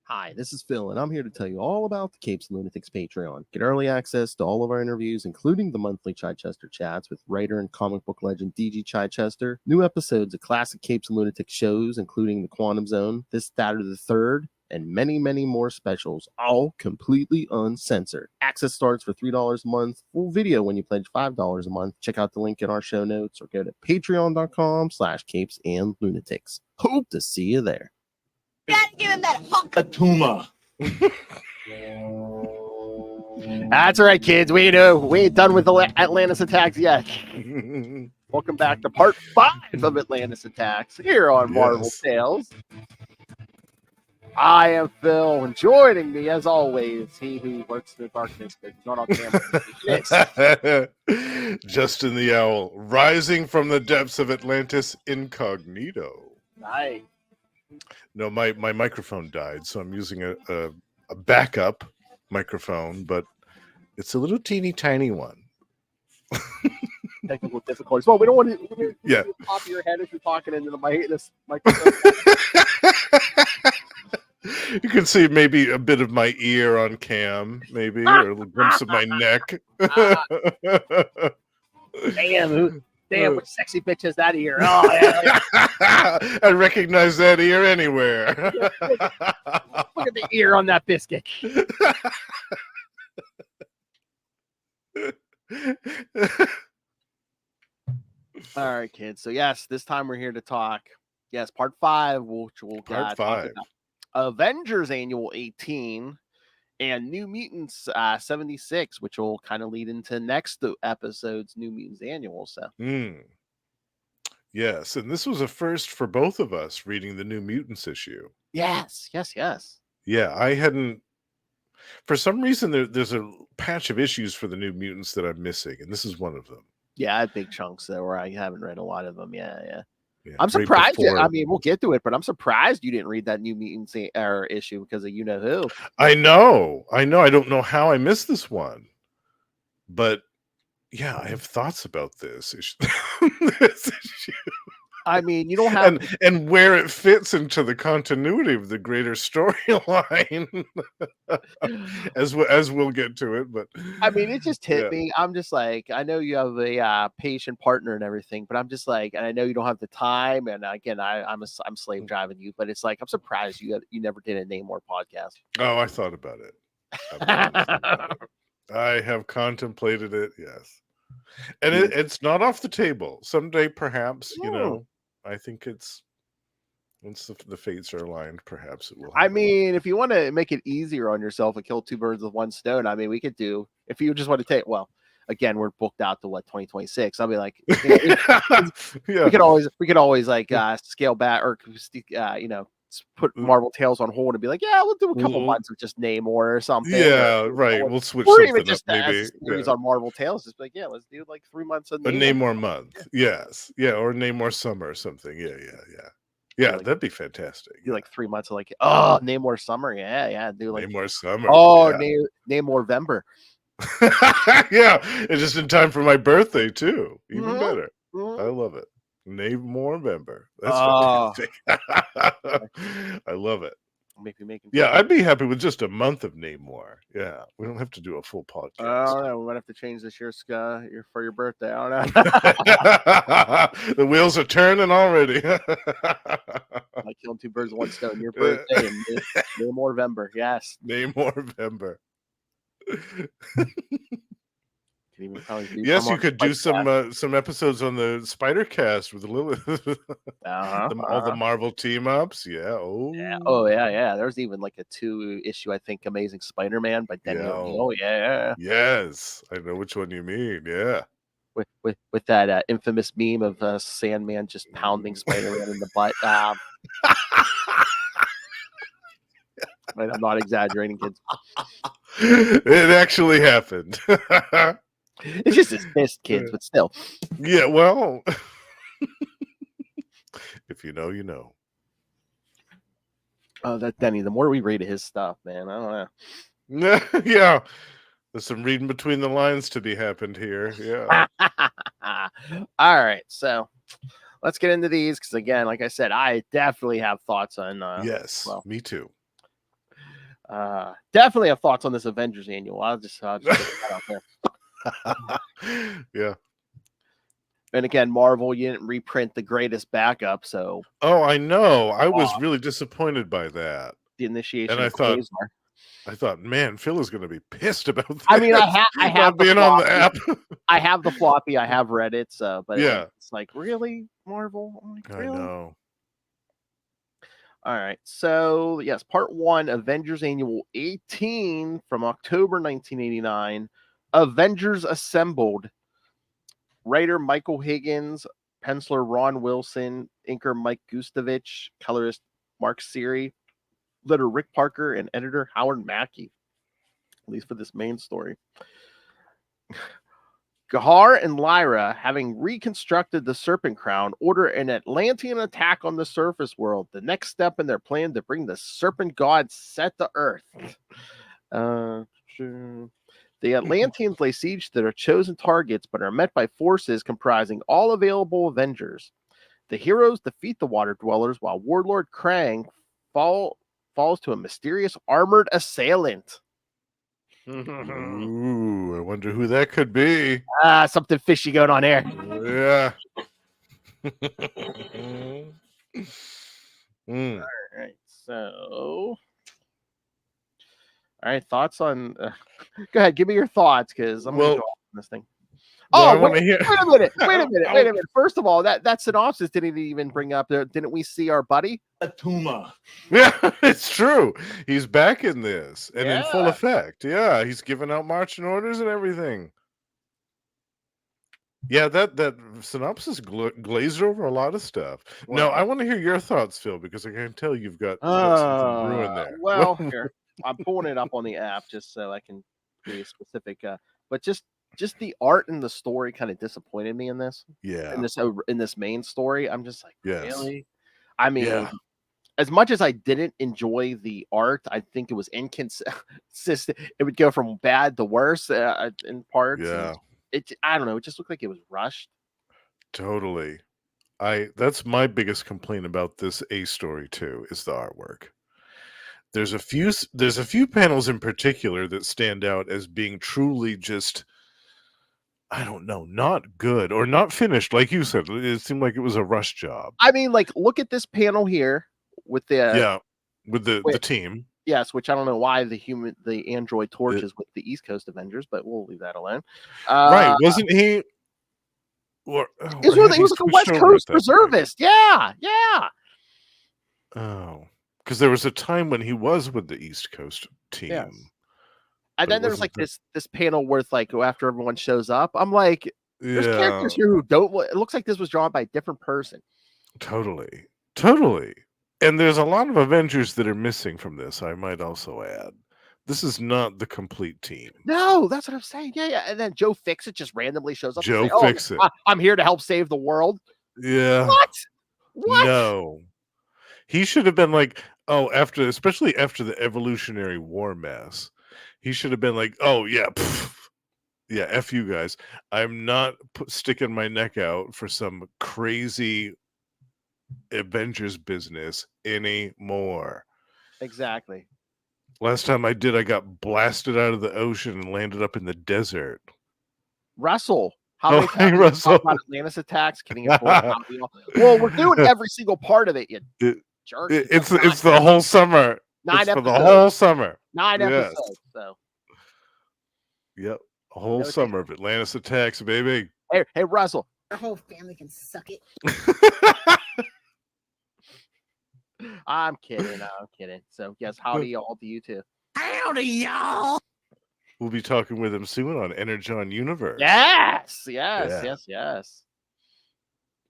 Hi, this is Phil, and I'm here to tell you all about the Capes and Lunatics Patreon. Get early access to all of our interviews, including the monthly Chichester chats with writer and comic book legend DG Chichester, new episodes of classic Capes and Lunatics shows, including The Quantum Zone, This, That, or the Third, and many, many more specials, all completely uncensored. Access starts for $3 a month, full video when you pledge $5 a month. Check out the link in our show notes or go to patreon.com/capesandlunatics. Hope to see you there. Gotta give him that hunk of Atuma. That's right, kids. We know we ain't done with the Atlantis Attacks yet. Welcome back to part 5 of Atlantis Attacks here on Marvel Tales. I am Phil, and joining me, as always, he who works in the darkness but not on camera. Justin the Owl, rising from the depths of Atlantis incognito. Nice. No, my microphone died, so I'm using a backup microphone, but it's a little teeny tiny one. Technical difficulties. Well, we don't want to pop your head if you're talking into the this microphone. You can see maybe a bit of my ear on cam, maybe, or a glimpse of my neck. Damn, what sexy bitch is that ear? Oh, yeah. I recognize that ear anywhere. Look at the ear on that biscuit. All right, kids. So, yes, this time we're here to talk. Yes, part 5, which we'll Part 5. Avengers Annual 18 and New Mutants 76, which will kind of lead into next episode's New Mutants Annual. So, yes, and this was a first for both of us reading the New Mutants issue. Yes. Yeah, I hadn't. For some reason, there's a patch of issues for the New Mutants that I'm missing, and this is one of them. Yeah, I have big chunks there where I haven't read a lot of them. Yeah. I'm Right surprised. before... I mean, we'll get to it, but I'm surprised you didn't read that New Mutants issue because of you know who. I know. I don't know how I missed this one, but yeah, I have thoughts about this issue. This issue. I mean, you don't have and where it fits into the continuity of the greater storyline, as we'll get to it. But I mean, it just hit me. I'm just like, I know you have a patient partner and everything, but I'm just like, and I know you don't have the time. And again, I'm slave driving you, but it's like I'm surprised you never did a Namor podcast. Oh, I thought about it. I have contemplated it. Yes, and it's not off the table. Someday, perhaps, I think once the fates are aligned, perhaps it will happen. I mean, if you want to make it easier on yourself and kill two birds with one stone, I mean, we could do, if you just want to take, well, again, we're booked out to 2026. I'll be like, we could always like scale back or, put Marvel Tales on hold and be like, yeah, we'll do a couple months of just Namor or something. Yeah, right. We'll switch or something even just up, maybe. Series on Marvel Tales. Just like, yeah, let's do like 3 months of Namor. A Namor month. Yes. Yeah, or Namor summer or something. Yeah. Yeah, that'd be fantastic. Do like 3 months of like, Namor summer. Yeah. Do like Namor summer. Namor Vember. Yeah, it's just in time for my birthday too. Even better. I love it. Namor Vember. That's fantastic. I love it. I'd be happy with just a month of Namor. Yeah, we don't have to do a full podcast. I don't know. We might have to change this year for your birthday. I don't know. The wheels are turning already. I killed 2 birds with 1 stone. Your birthday and Namor Vember. Yes. Namor Vember. Yes, you could do some episodes on the Spider Cast with Lilith. All the Marvel team ups. Yeah. Yeah. There's even like a 2-issue, I think, Amazing Spider-Man by Denny O'Neil. Yeah. Yes, I know which one you mean. Yeah. With that infamous meme of Sandman just pounding Spider-Man in the butt. I'm not exaggerating, kids. It actually happened. It's just his fist, kids, but still. Yeah, well, if you know, you know. Oh, that Denny. The more we read his stuff, man, I don't know. Yeah, there's some reading between the lines to be happened here. Yeah. All right, so let's get into these because, again, like I said, I definitely have thoughts on. Yes, me too. Definitely have thoughts on this Avengers annual. I'll just put that out there. Yeah. And again, Marvel, you didn't reprint the greatest backup, so Oh, I know. I was really disappointed by that. the initiation And of Quasar. I thought, man, Phil is going to be pissed about this. I mean, I have not being on the app. I have the floppy. I have read it. But yeah, it's like, really, Marvel? I'm like, really? I know. All right. So yes, part 1, Avengers Annual 18 from October 1989. Avengers Assembled. Writer Michael Higgins, penciler Ron Wilson, inker Mike Gustovich, colorist Mark Siri, letter Rick Parker, and editor Howard Mackey. At least for this main story. Gahar and Lyra, having reconstructed the Serpent Crown, order an Atlantean attack on the surface world, the next step in their plan to bring the Serpent God Set to Earth. The Atlanteans lay siege to their chosen targets, but are met by forces comprising all available Avengers. The heroes defeat the Water Dwellers, while Warlord Krang falls to a mysterious armored assailant. Ooh, I wonder who that could be. Something fishy going on here. Yeah. All right, so... All right, thoughts on... go ahead, give me your thoughts, because I'm going to go off on this thing. Well, wait a minute. First of all, that synopsis didn't even bring up there. Didn't we see our buddy? Atuma. Yeah, it's true. He's back in this and in full effect. Yeah, he's giving out marching orders and everything. Yeah, that synopsis glazed over a lot of stuff. Wow. No, I want to hear your thoughts, Phil, because I can tell you've got something brewing there. Well, here, I'm pulling it up on the app just so I can be specific. But just the art and the story kind of disappointed me in this. Yeah. In this main story, I'm just like, yes. Really? I mean, as much as I didn't enjoy the art, I think it was inconsistent. It would go from bad to worse in parts. Yeah. I don't know. It just looked like it was rushed. Totally. That's my biggest complaint about this A story too, is the artwork. There's a few panels in particular that stand out as being truly just, I don't know, not good or not finished. Like you said, it seemed like it was a rush job. I mean, like, look at this panel here with the the team. Yes, which I don't know why the android torches with the East Coast Avengers, but we'll leave that alone. Right? Wasn't he? Or he was like a West Coast reservist. Yeah. Oh, because there was a time when he was with the East Coast team. Yes. And then there's like this panel where like after everyone shows up, I'm like, there's characters here who don't. It looks like this was drawn by a different person. Totally. And there's a lot of Avengers that are missing from this. I might also add, this is not the complete team. No, that's what I'm saying. Yeah. And then Joe Fixit just randomly shows up. Joe Fixit. I'm here to help save the world. Yeah. What? No. He should have been like, especially after the Evolutionary War mess, he should have been like, oh yeah, yeah, F you guys. I'm not sticking my neck out for some crazy Avengers business anymore. Exactly. Last time I did, I got blasted out of the ocean and landed up in the desert. Russell. How many times Russell. About Atlantis Attacks? Well, we're doing every single part of it, you jerk. It's the whole summer. 9 episodes. For the whole summer. 9 episodes. So. Yep. A whole summer of Atlantis Attacks, baby. Hey, Russell. Our whole family can suck it. I'm kidding. So, yes, howdy y'all to you too. Howdy y'all. We'll be talking with him soon on Energon Universe. Yes.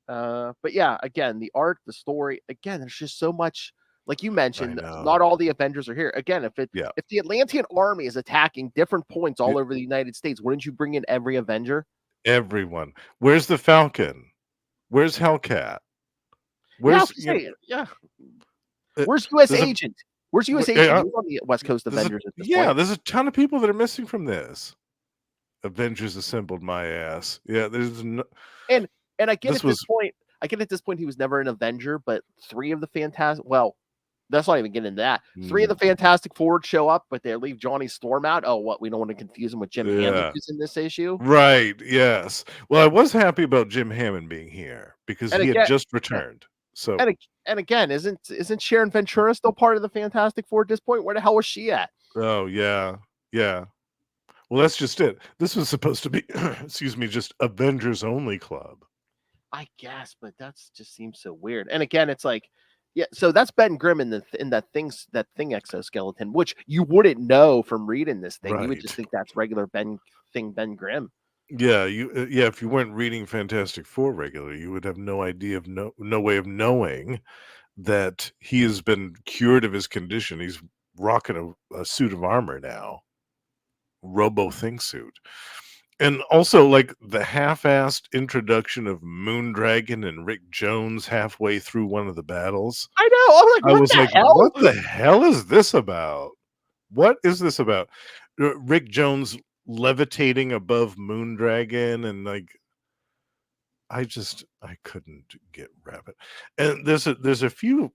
But yeah, again, the art, the story, again, there's just so much. Like you mentioned, not all the Avengers are here. Again, if the Atlantean army is attacking different points all over the United States, wouldn't you bring in every Avenger? Everyone. Where's the Falcon? Where's Hellcat? Where's Where's U.S. Agent? Where's U.S. Agent? He's on the West Coast Avengers at this point. There's a ton of people that are missing from this. Avengers assembled my ass. Yeah, there's no. And I get at this point he was never an Avenger, but 3 of the Fantastic. Well, That's not even getting into that. 3 of the Fantastic Four show up, but they leave Johnny Storm out. Oh, what? We don't want to confuse him with Jim Hammond, who's in this issue? Right, yes. Well, I was happy about Jim Hammond being here because he had just returned. So and again, isn't Sharon Ventura still part of the Fantastic Four at this point? Where the hell was she at? Oh, yeah. Yeah. Well, that's just it. This was supposed to be, excuse me, just Avengers only club. I guess, but that's just seems so weird. And again, it's like, yeah, so that's Ben Grimm in that thing exoskeleton, which you wouldn't know from reading this thing. You would just think that's regular Ben Grimm. Yeah, if you weren't reading Fantastic Four regularly, you would have no idea of no way of knowing that he has been cured of his condition. He's rocking a suit of armor now. Robo Think suit. And also, like, the half-assed introduction of Moondragon and Rick Jones halfway through one of the battles. I know. I was like, what the hell is this about? What is this about? Rick Jones levitating above Moondragon, and like, I couldn't get rabbit. And there's a few.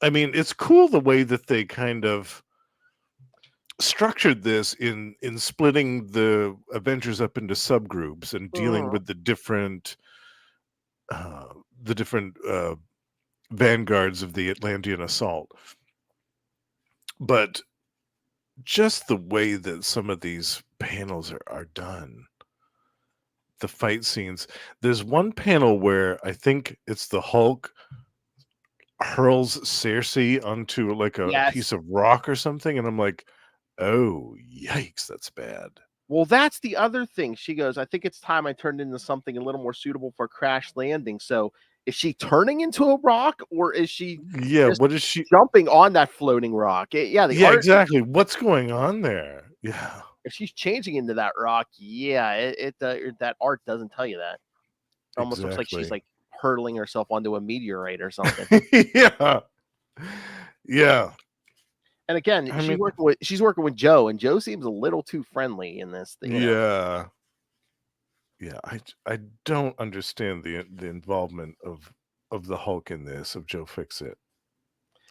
I mean, it's cool the way that they kind of structured this in splitting the Avengers up into subgroups and dealing with the different vanguards of the Atlantean assault. But just the way that some of these panels are done, the fight scenes. There's one panel where I think it's the Hulk hurls Circe onto like a piece of rock or something, and I'm like, oh, yikes, that's bad. Well, that's the other thing. She goes, I think it's time I turned into something a little more suitable for crash landing. So is she turning into a rock, or is she what is she jumping on that floating rock? Exactly. What's going on there? Yeah. If she's changing into that rock, that art doesn't tell you that. It almost looks like she's like hurtling herself onto a meteorite or something. Yeah. And again, she's working with Joe, and Joe seems a little too friendly in this thing. Yeah. I don't understand the involvement of the Hulk in this, of Joe Fixit.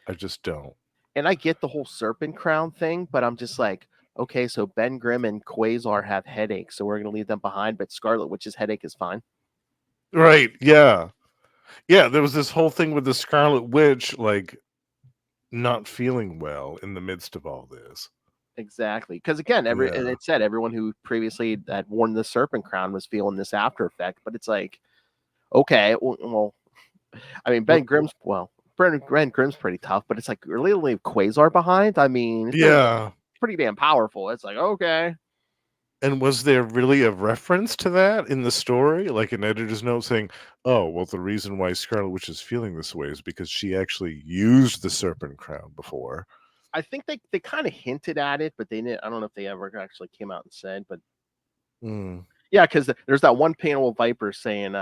I just don't. And I get the whole serpent crown thing, but I'm just like, okay, so Ben Grimm and Quasar have headaches, so we're going to leave them behind, but Scarlet Witch's headache is fine. Right, yeah. Yeah, there was this whole thing with the Scarlet Witch, like, not feeling well in the midst of all this. Exactly. Because again, and it said everyone who previously had worn the serpent crown was feeling this after effect, but it's like, okay, well I mean, Ben Grimm's pretty tough, but it's like, really leave Quasar behind? I mean, it's pretty damn powerful. It's like, okay. And was there really a reference to that in the story? Like an editor's note saying, oh, well, the reason why Scarlet Witch is feeling this way is because she actually used the serpent crown before. I think they kind of hinted at it, but they didn't. I don't know if they ever actually came out and said, but yeah, because there's that one panel of Viper saying,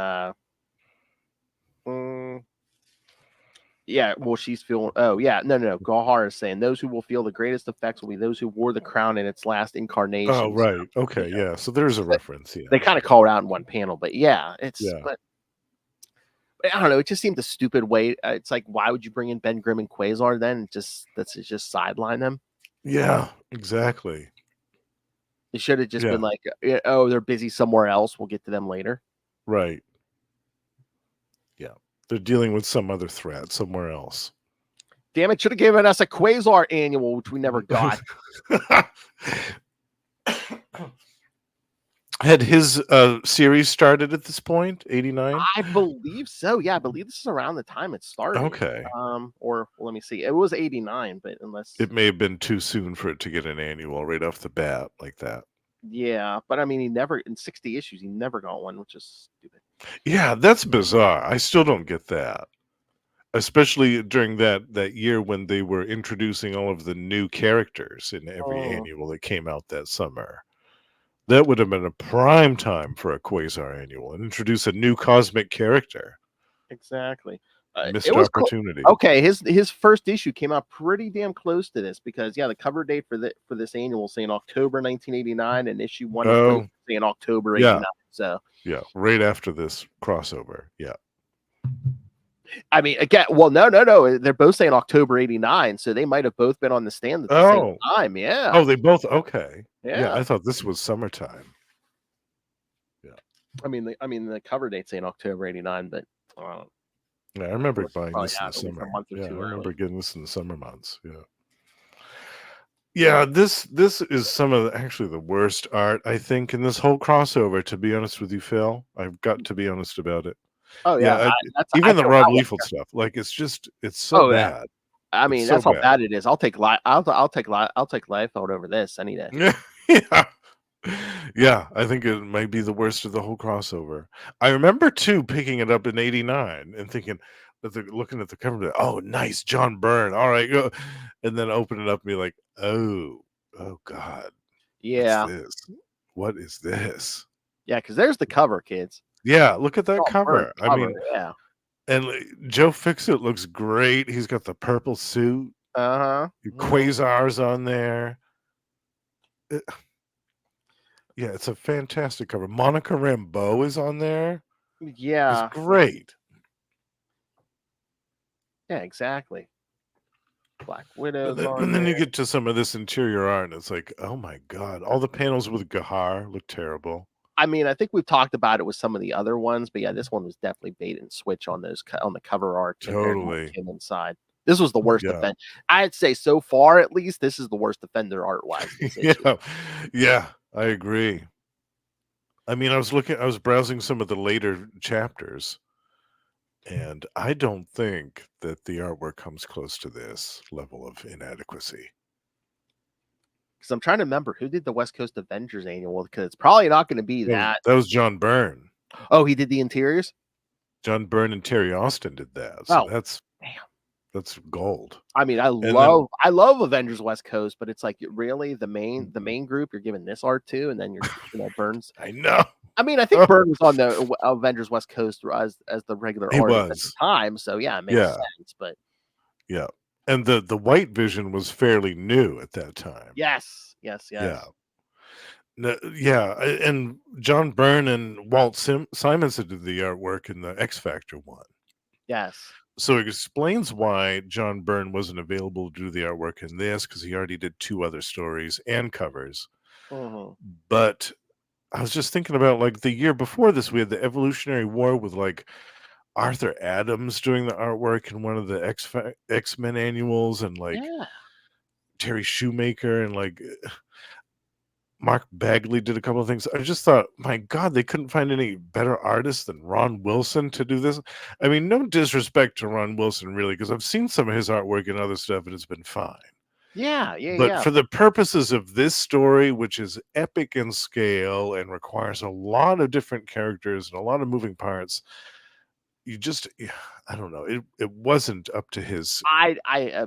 yeah, well, she's feeling. Oh, yeah, no. Gahar is saying those who will feel the greatest effects will be those who wore the crown in its last incarnation. Oh, right. Okay, yeah. So there's a reference. Yeah, they kind of call it out in one panel, but yeah, but I don't know. It just seemed a stupid way. It's like, why would you bring in Ben Grimm and Quasar then? Let's just sideline them. Yeah, exactly. It should have just been like, oh, they're busy somewhere else. We'll get to them later. Right. Yeah. They're dealing with some other threat somewhere else. Damn it, should have given us a Quasar annual, which we never got. Had his series started at this point, 89? I believe so. Yeah, I believe this is around the time it started. Okay. Or let me see. It was 89, but unless it may have been too soon for it to get an annual right off the bat like that. Yeah, but I mean, he never in 60 issues, he never got one, which is stupid. Yeah, that's bizarre. I still don't get that. Especially during that year when they were introducing all of the new characters in every annual that came out that summer. That would have been a prime time for a Quasar annual and introduce a new cosmic character. Exactly. Missed opportunity. Okay, his first issue came out pretty damn close to this because the cover date for this annual saying October 1989 and issue 1 saying October 89. So yeah, right after this crossover. Yeah. I mean, again, well, no. They're both saying October '89, so they might have both been on the stand at the same Oh, time. Yeah, oh, they both okay. Yeah, yeah. I thought this was summertime. Yeah, I mean, the cover date's saying October '89, but uh, yeah, I remember course, buying probably this in the at least a summer. month or Yeah, I two remember early. getting this in the summer months. Yeah. Yeah, this is some of actually the worst art I think in this whole crossover. To be honest with you, Phil, I've got to be honest about it. Oh yeah, Yeah, I even the feel Rob that way. Liefeld stuff, like it's just it's so Oh yeah, bad. I It's mean so that's how bad. bad it is. I'll take Liefeld over this any day. Yeah, yeah, yeah. I think it might be the worst of the whole crossover. I remember too picking it up in '89 and thinking that looking at the cover, like, oh, nice, John Byrne. All right, go, and then open it up and be like, oh God. What's Yeah, this? What is this? yeah, because there's the cover, kids. Yeah, look at that John Byrne's cover. I cover. mean, Yeah. and Joe Fixit looks great. He's got the purple suit, Uh-huh. quasars on there. It- yeah, it's a fantastic cover. Monica Rambeau is on there. It's Yeah. great. Yeah, exactly. Black And Widow's then, on and then you there. get to some of this interior art, and it's like, oh my God. All the panels with Gahar look terrible. I mean, I think we've talked about it with some of the other ones, but yeah, this one was definitely bait and switch on those on the cover art compared to what Totally. came inside. This was the worst Yeah. defend. I'd say so far, at least, this is the worst Defender art wise. This issue. Yeah. Yeah, I agree. I mean, I was browsing some of the later chapters, and I don't think that the artwork comes close to this level of inadequacy. Because I'm trying to remember who did the West Coast Avengers annual. Because it's probably not going to be that. That was John Byrne. Oh, he did the interiors. John Byrne and Terry Austin did that. So Oh, damn. that's gold. I mean, I And then love Avengers West Coast, but it's like really the main group. You're giving this art to, and then you're Burns. I know. I mean, I think Byrne was on the Avengers West Coast as the regular He artist at the was. time, so yeah, it makes sense. But Yeah. And the White Vision was fairly new at that time. yes. Yeah. No, yeah, and John Byrne and Walt Simonson did the artwork in the X Factor one. Yes. So it explains why John Byrne wasn't available to do the artwork in this, because he already did 2 other stories and covers. Mm-hmm. But I was just thinking about, like, the year before this, we had the Evolutionary War with, like, Arthur Adams doing the artwork in one of the X-Men annuals, and, like, Yeah. Terry Shoemaker and, like, Mark Bagley did a couple of things. I just thought, my God, they couldn't find any better artists than Ron Wilson to do this. I mean, no disrespect to Ron Wilson, really, because I've seen some of his artwork and other stuff, and it's been fine. But Yeah. for the purposes of this story, which is epic in scale and requires a lot of different characters and a lot of moving parts, I don't know. It wasn't up to his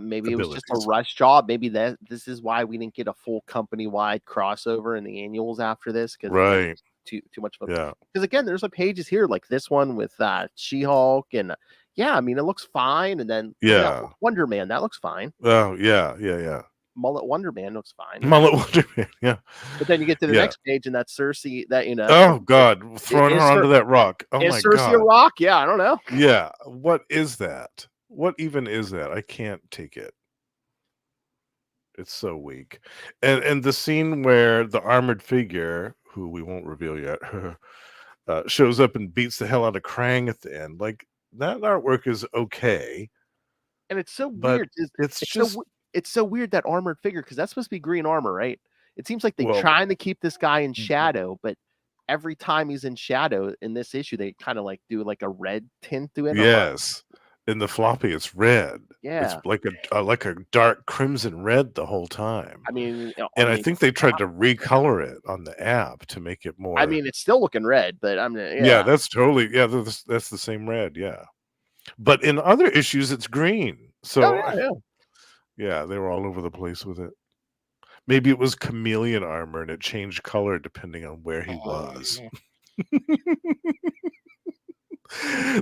Maybe it was just a abilities. rush job. Maybe this is why we didn't get a full company wide crossover in the annuals after this, because again, Right. too much of a Yeah. because again, there's pages here like this one with She-Hulk and yeah, I mean it looks fine, and then Yeah. Wonder Man, that looks fine. Oh, yeah. Mullet Wonder Man looks fine. Mullet Wonder Man, yeah. But then you get to the Yeah. next page and that's Cersei that Oh God, throwing her is onto that rock. Oh is my Cersei a God. rock? Yeah, I don't know. Yeah. What is that? What even is that? I can't take it. It's so weak. And the scene where the armored figure, who we won't reveal yet, shows up and beats the hell out of Krang at the end. Like, that artwork is okay, And it's so but weird. it's It's just it's so weird that armored figure because that's supposed to be green armor, right? It seems like they're well, trying to keep this guy in shadow, but every time he's in shadow in this issue, they kind of like do like a red tint to it. yes. In the floppy, it's red. It's Yeah. like a dark crimson red the whole time. I mean, And I think they tried to recolor it on the app to make it more. I mean, it's still looking red, but I'm Yeah, that's totally that's the same red, yeah. But in other issues, it's green. So yeah, they were all over the place with it. Maybe it was chameleon armor and it changed color depending on where he was.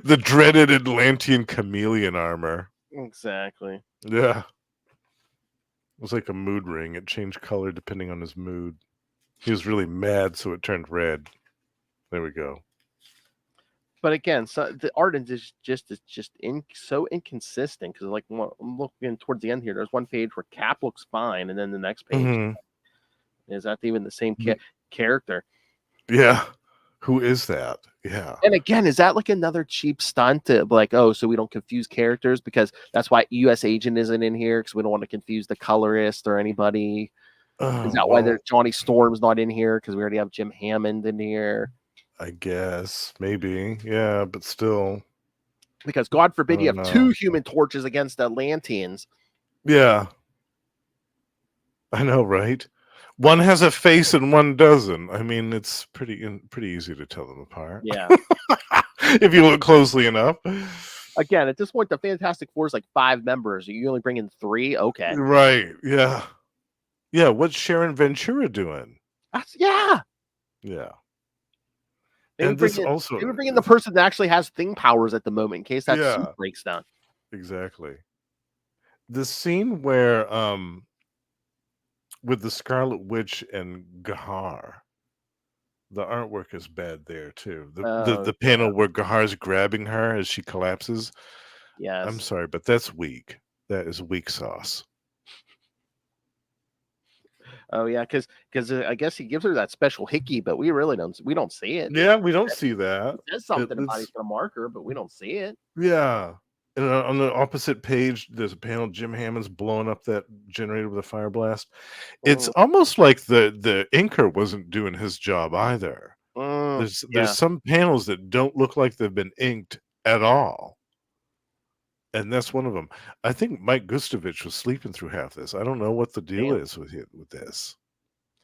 The dreaded Atlantean chameleon armor. Exactly. Yeah. It was like a mood ring. It changed color depending on his mood. He was really mad, so it turned red. There we go. But again, so the art is just so inconsistent because like I'm looking towards the end here. There's one page where Cap looks fine, and then the next page is that even the same character? Yeah. Who is that? Yeah. And again, is that like another cheap stunt to like, oh, so we don't confuse characters because that's why U.S. Agent isn't in here because we don't want to confuse the colorist or anybody. Is that why there's Johnny Storm's not in here because we already have Jim Hammond in here? I guess maybe, yeah, but still, because God forbid you have two Human Torches against the Atlanteans. Yeah, I know, right? One has a face and one doesn't. I mean, it's pretty easy to tell them apart. Yeah, if you look closely enough. Again, at this point, the Fantastic Four is like 5 members. You only bring in 3. Okay, right? Yeah, yeah. What's Sharon Ventura doing? Yeah. They would bring in the person that actually has thing powers at the moment in case that suit breaks down. Exactly. The scene where with the Scarlet Witch and Gahar, the artwork is bad there too. The panel where Gahar's grabbing her as she collapses. Yes. I'm sorry, but that's weak. That is weak sauce. Oh yeah, because I guess he gives her that special hickey, but we don't see it. Yeah, we don't see that. There's something about he's gonna mark her, but we don't see it. Yeah. And on the opposite page, there's a panel. Jim Hammond's blowing up that generator with a fire blast. It's almost like the inker wasn't doing his job either. There's some panels that don't look like they've been inked at all, and that's one of them. I think Mike Gustovich was sleeping through half this. I don't know what the deal is with this.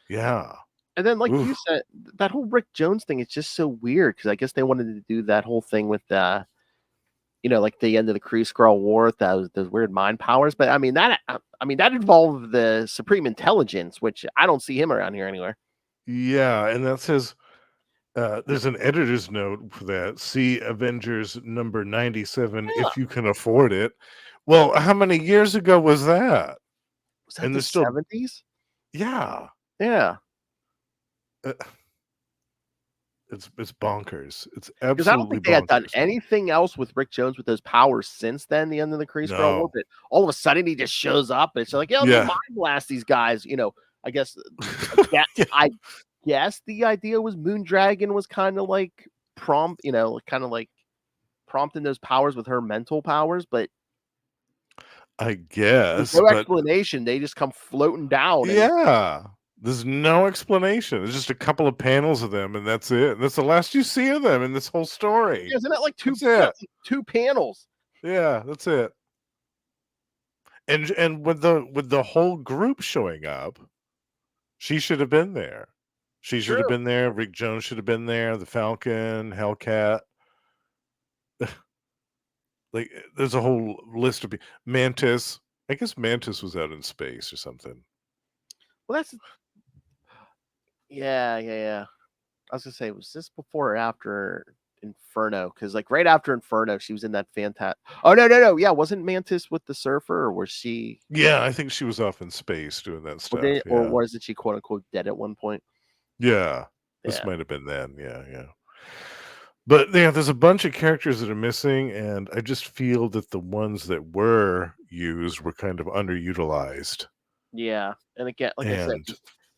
Yeah. And then, like you said, that whole Rick Jones thing is just so weird because I guess they wanted to do that whole thing with like the end of the Kree Skrull War with those weird mind powers. But I mean that involved the Supreme Intelligence, which I don't see him around here anywhere. Yeah, and that says there's an editor's note for that. See Avengers number 97 if you can afford it. Well, how many years ago was that? Was that in the 70s? Yeah. Yeah. It's bonkers. It's absolutely because I don't think they had done anything else with Rick Jones with those powers since then. The end of the Kree Skrull War, but all of a sudden he just shows up. And it's like, mind blast these guys. I guess I guess the idea was Moondragon was kind of like prompting those powers with her mental powers, but I guess no explanation. They just come floating down. There's no explanation. There's just a couple of panels of them, and that's it. That's the last you see of them in this whole story. Isn't it like two panels? Yeah, that's it. And with the whole group showing up, she should have been there. She should have been there. Rick Jones should have been there. The Falcon, Hellcat. Like, there's a whole list of Mantis. I guess Mantis was out in space or something. Well, that's yeah. I was gonna say, was this before or after Inferno? Because like right after Inferno, she was in that fantastic. Oh no. Yeah, wasn't Mantis with the Surfer, or was she? Yeah, I think she was off in space doing that stuff. Or wasn't she quote unquote dead at one point? Yeah, this might have been then. Yeah. But there's a bunch of characters that are missing, and I just feel that the ones that were used were kind of underutilized. Yeah, and again, like I said,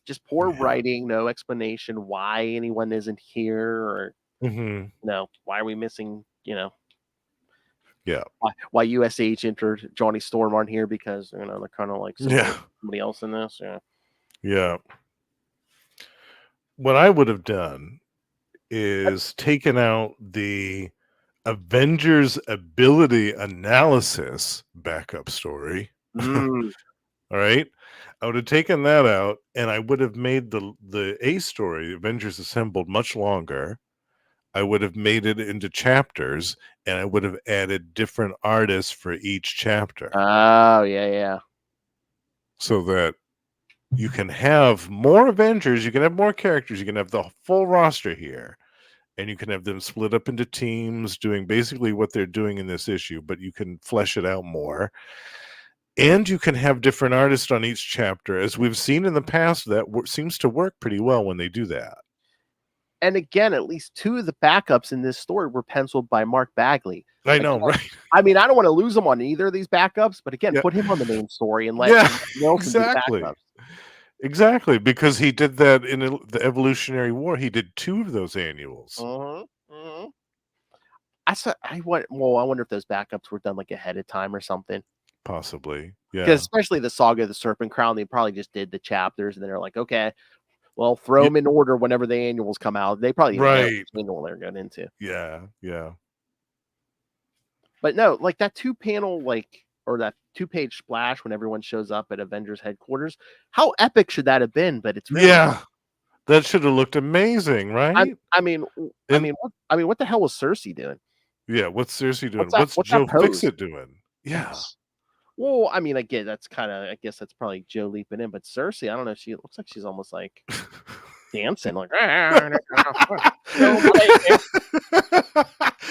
just poor writing, no explanation why anyone isn't here, or why are we missing? Why U.S. Agent or Johnny Storm aren't here because they're kind of like somebody else in this. Yeah. What I would have done is taken out the Avengers ability analysis backup story. All right. I would have taken that out, and I would have made the A story, Avengers Assembled, much longer. I would have made it into chapters, and I would have added different artists for each chapter. Oh, yeah. So that you can have more Avengers, you can have more characters, you can have the full roster here, and you can have them split up into teams doing basically what they're doing in this issue, but you can flesh it out more. And you can have different artists on each chapter. As we've seen in the past, that seems to work pretty well when they do that. And again, at least 2 of the backups in this story were penciled by Mark Bagley. I know, right? I mean, I don't want to lose him on either of these backups, but again, Yeah. put him on the main story and let Wilson do backups. Exactly, because he did that in the Evolutionary War. He did 2 of those annuals. I wonder if those backups were done like ahead of time or something. Possibly, Because yeah. especially the Saga of the Serpent Crown, they probably just did the chapters and then they're like, okay, well, throw them in order whenever the annuals come out. They probably didn't know which annual they're going into. Yeah, yeah. But no, like that 2-panel, or that 2-page splash when everyone shows up at Avengers headquarters. How epic should that have been? But it's really not. That should have looked amazing, right? I mean, what the hell was Cersei doing? Yeah, what's Cersei doing? What's Joe Fixit doing? Yeah. Well, I mean, I guess that's probably Joe leaping in, but Cersei, I don't know. She looks like she's almost like dancing, like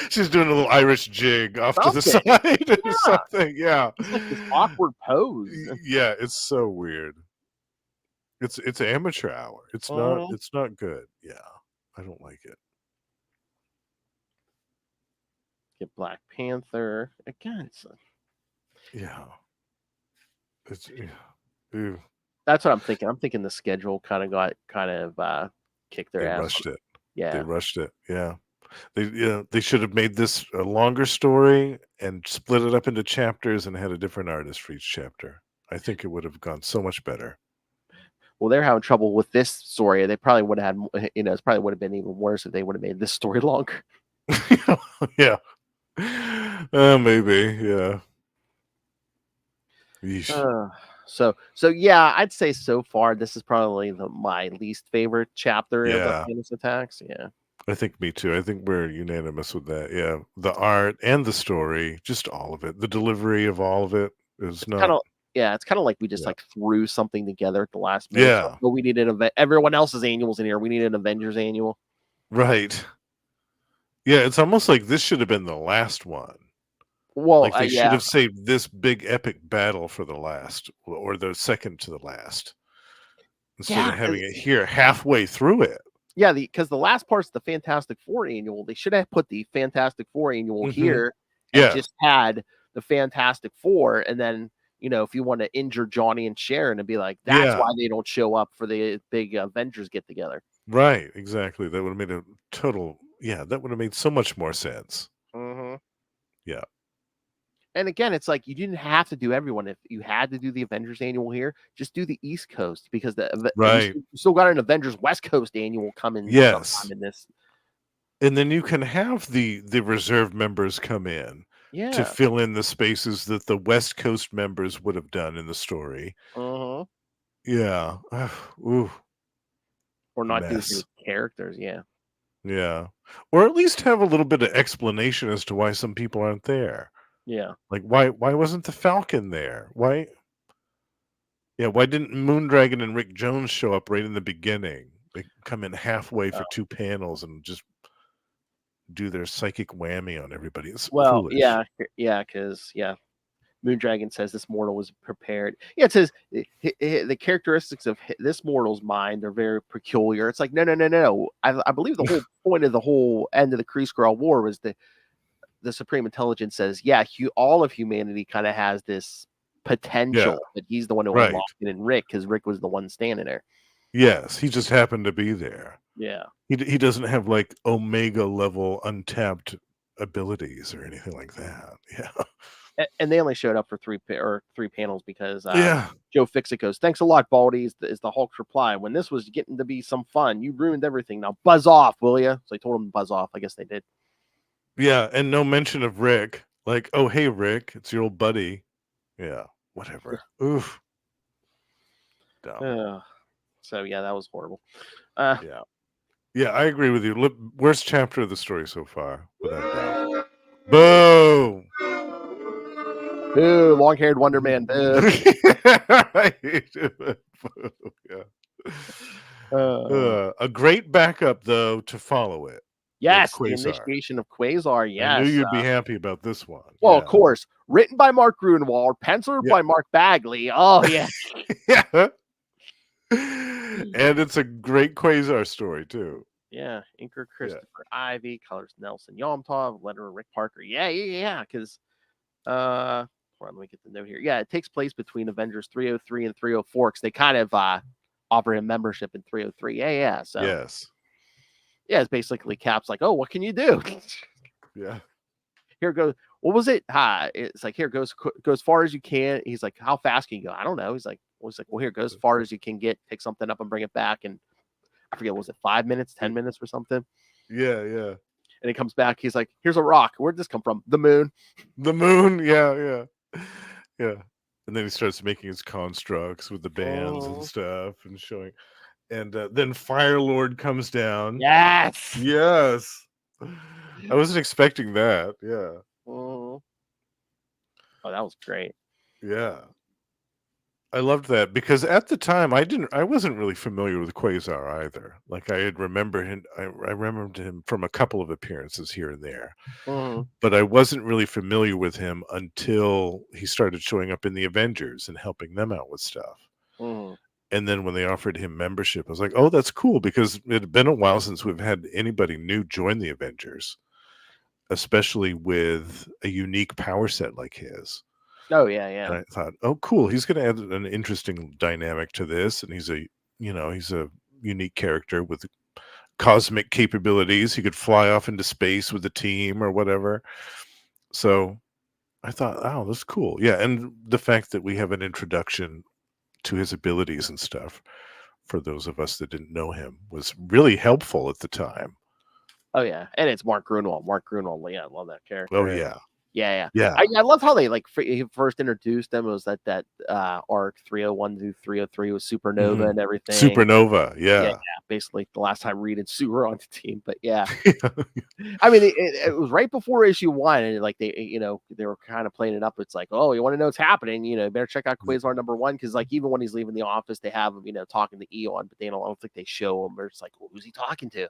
she's doing a little Irish jig off to the side or something. Yeah, it's like this awkward pose. Yeah, it's so weird. It's amateur hour. It's not good. Yeah, I don't like it. Get Black Panther again. That's what I'm thinking. I'm thinking the schedule kind of kicked their ass. Rushed it. Yeah, they rushed it. Yeah, they should have made this a longer story and split it up into chapters and had a different artist for each chapter. I think it would have gone so much better. Well, they're having trouble with this story. They probably would have had, it probably would have been even worse if they would have made this story longer. Yeah. Maybe. Yeah. So yeah, I'd say so far this is probably my least favorite chapter of Atlantis Attacks. Yeah. I think me too. I think we're unanimous with that. Yeah. The art and the story, just all of it. The delivery of all of it is not. It's kind of like we just like threw something together at the last minute. Yeah. But we needed everyone else's annuals in here. We needed an Avengers annual. Right. Yeah, it's almost like this should have been the last one. Well, like they should have saved this big epic battle for the last, or the second to the last, instead of having it here halfway through it. Yeah, because the last part's the Fantastic Four annual. They should have put the Fantastic Four annual here and just had the Fantastic Four, and then if you want to injure Johnny and Sharon and be like, that's why they don't show up for the big Avengers get together. Right, exactly. That would have made a total. Yeah, that would have made so much more sense. Yeah. And again, it's like you didn't have to do everyone. If you had to do the Avengers annual here, just do the East Coast, because you still got an Avengers West Coast annual coming. Yes. In this. And then you can have the reserve members come in to fill in the spaces that the West Coast members would have done in the story. Yeah. Ooh. Or not do any characters. Yeah. Yeah. Or at least have a little bit of explanation as to why some people aren't there. Yeah. Like why wasn't the Falcon there? Why didn't Moondragon and Rick Jones show up right in the beginning? They come in halfway for 2 panels and just do their psychic whammy on everybody. It's foolish. Because Moondragon says this mortal was prepared. Yeah, it says the characteristics of this mortal's mind are very peculiar. It's like no. I believe the whole point of the whole end of the Kree-Skrull War was the Supreme Intelligence says, all of humanity kind of has this potential, but he's the one who unlocked it in Rick, because Rick was the one standing there. Yes, he just happened to be there. Yeah. He doesn't have like Omega level untapped abilities or anything like that. Yeah. And they only showed up for three panels because Joe Fixit goes, "Thanks a lot, Baldy," is the Hulk's reply. "When this was getting to be some fun, you ruined everything. Now buzz off, will you?" So I told him to buzz off. I guess they did. Yeah, and no mention of Rick. Like, "Oh, hey, Rick, it's your old buddy." Yeah, whatever. Oof. Dumb. So yeah, that was horrible. Yeah, I agree with you. Worst chapter of the story so far, without doubt. Boom. Boo, long-haired Wonder Man. Boo. A great backup, though, to follow it. Yes, the initiation of Quasar. Yes, I knew you'd be happy about this one. Well, of course, written by Mark Grunewald, penciled by Mark Bagley. Oh yeah, yeah. And it's a great Quasar story too. Yeah, inker Christopher Ivy, colors Nelson Yomtov, letterer Rick Parker. Yeah. Because hold on, let me get the note here. Yeah, it takes place between Avengers 303 and 304 because they kind of offer him membership in 303. Yeah. So Yes. yeah, it's basically Cap's like, oh, what can you do? Yeah. Here goes. What was it? It's like, here goes as far as you can. He's like, how fast can you go? I don't know. He's like, well, here goes as far as you can get. Pick something up and bring it back. And I forget, was it 5 minutes, 10 minutes, or something? Yeah. And he comes back. He's like, here's a rock. Where'd this come from? The moon. The moon. Yeah. And then he starts making his constructs with the bands and stuff and showing. And then Fire Lord comes down. Yes. I wasn't expecting that. Yeah. Oh, that was great. Yeah. I loved that because at the time I wasn't really familiar with Quasar either. Like I remembered him from a couple of appearances here and there. But I wasn't really familiar with him until he started showing up in the Avengers and helping them out with stuff. And then when they offered him membership, I was like, oh, that's cool, because it had been a while since we've had anybody new join the Avengers, especially with a unique power set like his. Oh, yeah. And I thought, oh, cool. He's going to add an interesting dynamic to this. And he's a unique character with cosmic capabilities. He could fly off into space with the team or whatever. So I thought, oh, that's cool. Yeah. And the fact that we have an introduction to his abilities and stuff for those of us that didn't know him was really helpful at the time. Oh, yeah. And it's Mark Grunwald. Yeah, I love that character. Oh, yeah. Yeah. Yeah. I love how they he first introduced them. It was that arc 301 through 303 with Supernova and everything. Supernova, yeah. Basically, the last time Reed and Sue were on the team, but yeah. I mean, it was right before issue 1, and like they were kind of playing it up. It's like, oh, you want to know what's happening? Better check out Quasar #1, because like even when he's leaving the office, they have him talking to Eon, but I don't think they show him. Or it's like, well, who's he talking to?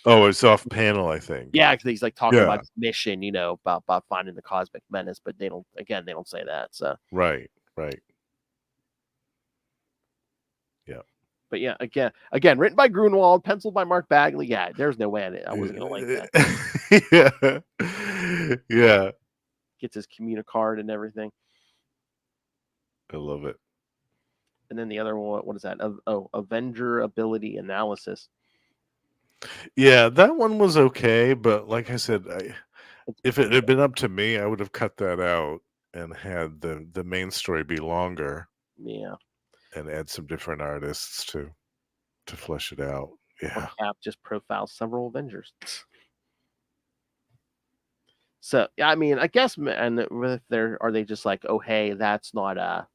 Oh, it's off panel, I think. Yeah, because he's like talking about his mission, about finding the cosmic menace, but they don't say that. So right. Yeah. But yeah, again, written by Grunwald, penciled by Mark Bagley. Yeah, there's no way I wasn't gonna like that. Yeah. Gets his communicard and everything. I love it. And then the other one, what is that? Avenger ability analysis. Yeah, that one was okay, but like I said, if it had been up to me, I would have cut that out and had the main story be longer. Yeah. And add some different artists to flesh it out. Yeah. Cap just profiles several Avengers. So I mean, I guess, and if are they just like, oh hey, that's not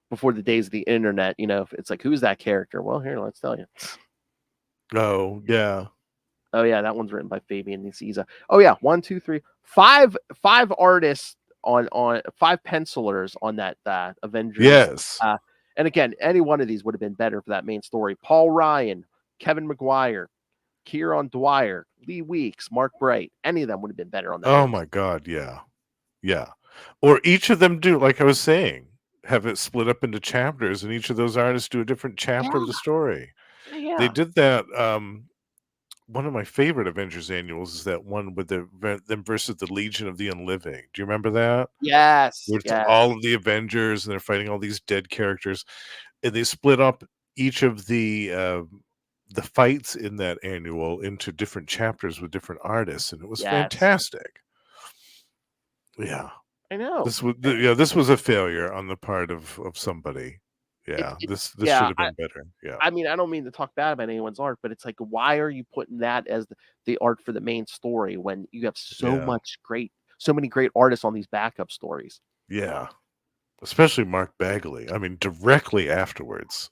before the days of the internet, if it's like, who's that character? Well, here, let's tell you. Oh yeah. Oh yeah, that one's written by Fabian Nicieza. Oh yeah, 1, 2, 3, 5 artists on 5 pencilers on that Avengers. Yes. And again, any one of these would have been better for that main story. Paul Ryan, Kevin McGuire, Kieron Dwyer, Lee Weeks, Mark Bright. Any of them would have been better on that. Oh my God, yeah. Yeah. Or each of them do, like I was saying, have it split up into chapters, and each of those artists do a different chapter of the story. Yeah. They did that. One of my favorite Avengers annuals is that one with them versus the Legion of the Unliving. Do you remember that? Yes. Where it's all of the Avengers and they're fighting all these dead characters, and they split up each of the fights in that annual into different chapters with different artists, and it was fantastic. Yeah, I know. This was a failure on the part of somebody. Yeah, this should have been better. Yeah, I mean, I don't mean to talk bad about anyone's art, but it's like, why are you putting that as the art for the main story when you have so many great artists on these backup stories? Yeah, especially Mark Bagley. I mean, directly afterwards.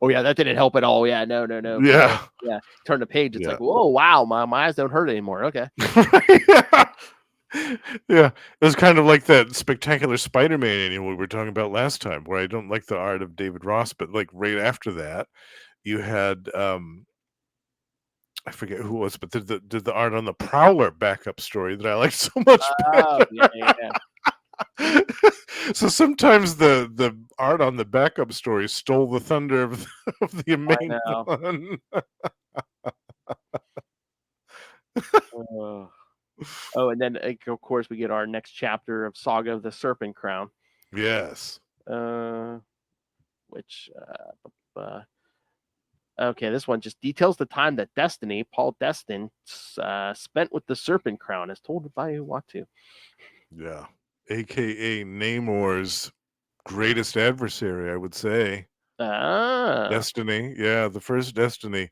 Oh yeah, that didn't help at all. Yeah, no. Yeah. Turn the page. It's like, whoa, wow, my eyes don't hurt anymore. Okay. Yeah, it was kind of like that Spectacular Spider-Man annual we were talking about last time, where I don't like the art of David Ross, but like right after that, you had I forget who it was, but did the art on the Prowler backup story that I liked so much better. So sometimes the art on the backup story stole the thunder of the main know. one. Oh, and then of course we get our next chapter of Saga of the Serpent Crown. Yes. Which okay, this one just details the time that Destiny, Paul Destin, spent with the Serpent Crown, as told by Uatu. Yeah. AKA Namor's greatest adversary, I would say. Destiny. Yeah, the first Destiny.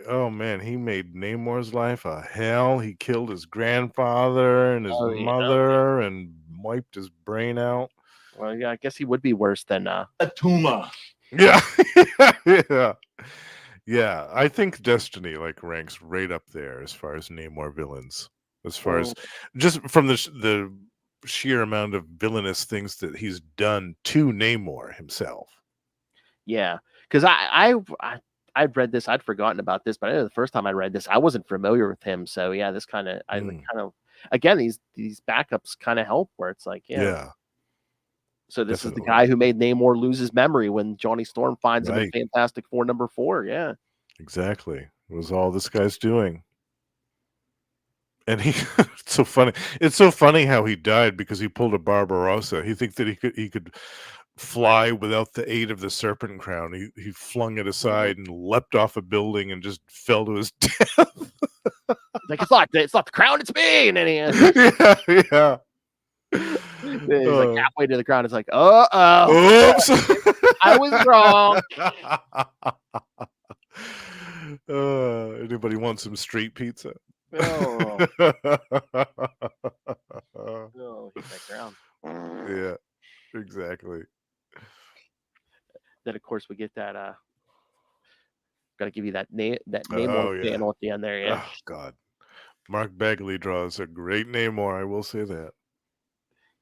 Oh man, he made Namor's life a hell. He killed his grandfather and his mother and wiped his brain out. Well, yeah, I guess he would be worse than Atuma. Yeah. Yeah. Yeah. I think Destiny ranks right up there as far as Namor villains. As far as just from the sheer amount of villainous things that he's done to Namor himself. Yeah, because I'd read this, I'd forgotten about this, but I know the first time I read this, I wasn't familiar with him. So yeah, this kind of again these backups kind of help where it's like yeah. So this is the guy who made Namor lose his memory when Johnny Storm finds him in Fantastic Four #4. Yeah, exactly. It was all this guy's doing. And it's so funny. It's so funny how he died because he pulled a Barbarossa. He thinks that he could fly without the aid of the Serpent Crown. He flung it aside and leapt off a building and just fell to his death. Like it's not the crown, it's me. And then yeah. He's like halfway to the ground. It's like, oops, I was wrong. Anybody want some street pizza? Oh, hit that ground. Yeah, exactly. Then of course we get that. Got to give you that Namor panel at the end there. Yeah. Oh God, Mark Bagley draws a great Namor. I will say that.